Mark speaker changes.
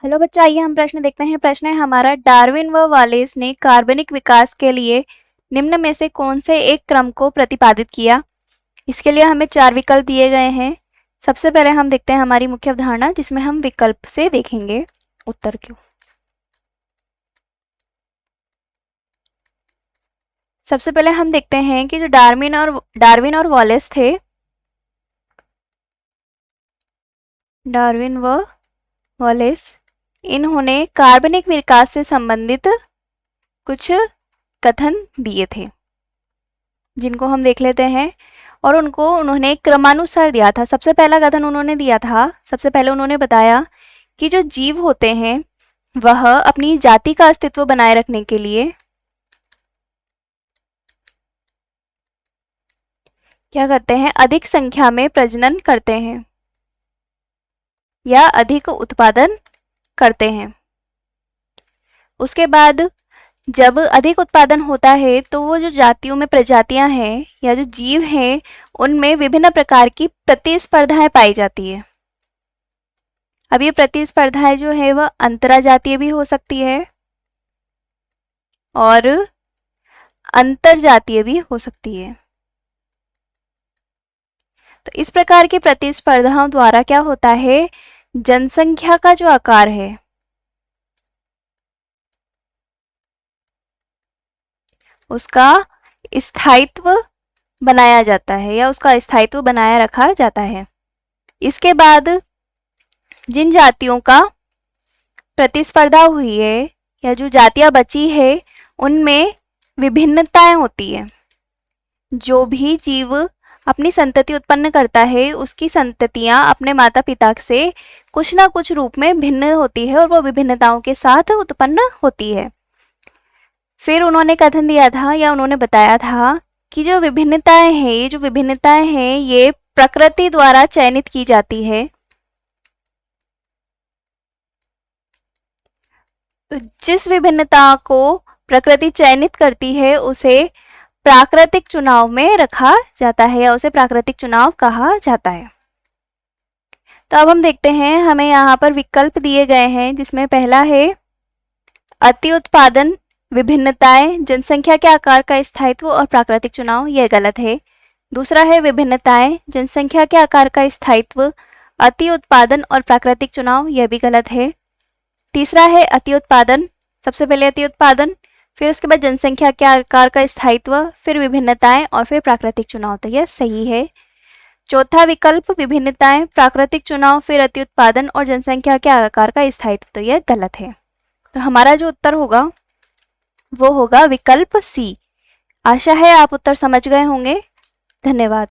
Speaker 1: Hello बच्चों, आइए हम प्रश्न देखते हैं। प्रश्न है हमारा, डार्विन व वालेस ने कार्बनिक विकास के लिए निम्न में से कौन से एक क्रम को प्रतिपादित किया। इसके लिए हमें 4 विकल्प दिए गए हैं। सबसे पहले हम देखते हैं हमारी मुख्य अवधारणा, जिसमें हम विकल्प से देखेंगे उत्तर क्यों। सबसे पहले हम देखते हैं कि जो डार्विन और वॉलेस थे, डार्विन व वॉलेस, इन्होंने कार्बनिक विकास से संबंधित कुछ कथन दिए थे, जिनको हम देख लेते हैं। और उन्होंने क्रमानुसार दिया था। सबसे पहला कथन उन्होंने दिया था, सबसे पहले उन्होंने बताया कि जो जीव होते हैं वह अपनी जाति का अस्तित्व बनाए रखने के लिए क्या करते हैं, अधिक संख्या में प्रजनन करते हैं या अधिक उत्पादन करते हैं। उसके बाद जब अधिक उत्पादन होता है तो वो जो जातियों में प्रजातियां हैं या जो जीव हैं, उनमें विभिन्न प्रकार की प्रतिस्पर्धाएं पाई जाती है। अब ये प्रतिस्पर्धाएं जो है वह अंतराजातीय भी हो सकती है और अंतरजातीय भी हो सकती है। तो इस प्रकार की प्रतिस्पर्धाओं द्वारा क्या होता है, जनसंख्या का जो आकार है उसका स्थायित्व बनाया जाता है या उसका स्थायित्व बनाया रखा जाता है। इसके बाद जिन जातियों का प्रतिस्पर्धा हुई है या जो जातियां बची है, उनमें विभिन्नताएं होती है। जो भी जीव अपनी संतति उत्पन्न करता है, उसकी संततियां अपने माता पिता से कुछ ना कुछ रूप में भिन्न होती है और वो विभिन्नताओं के साथ उत्पन्न होती है। फिर उन्होंने कथन दिया था या उन्होंने बताया था कि जो विभिन्नताएं हैं ये प्रकृति द्वारा चयनित की जाती है। तो जिस विभिन्नता को प्रकृति चयनित करती है उसे प्राकृतिक चुनाव में रखा जाता है या उसे प्राकृतिक चुनाव कहा जाता है। तो अब हम देखते हैं, हमें यहाँ पर विकल्प दिए गए हैं, जिसमें पहला है अति उत्पादन, विभिन्नताएं, जनसंख्या के आकार का स्थायित्व और प्राकृतिक चुनाव, यह गलत है। दूसरा है विभिन्नताएं, जनसंख्या के आकार का स्थायित्व, अति उत्पादन और प्राकृतिक चुनाव, यह भी गलत है। तीसरा है अति उत्पादन, सबसे पहले अति उत्पादन, फिर उसके बाद जनसंख्या के आकार का स्थायित्व, फिर विभिन्नताएं और फिर प्राकृतिक चुनाव, तो यह सही है। चौथा विकल्प विभिन्नताएं, प्राकृतिक चुनाव, फिर अति उत्पादन और जनसंख्या के आकार का स्थायित्व, तो यह गलत है। तो हमारा जो उत्तर होगा वो होगा विकल्प सी। आशा है आप उत्तर समझ गए होंगे। धन्यवाद।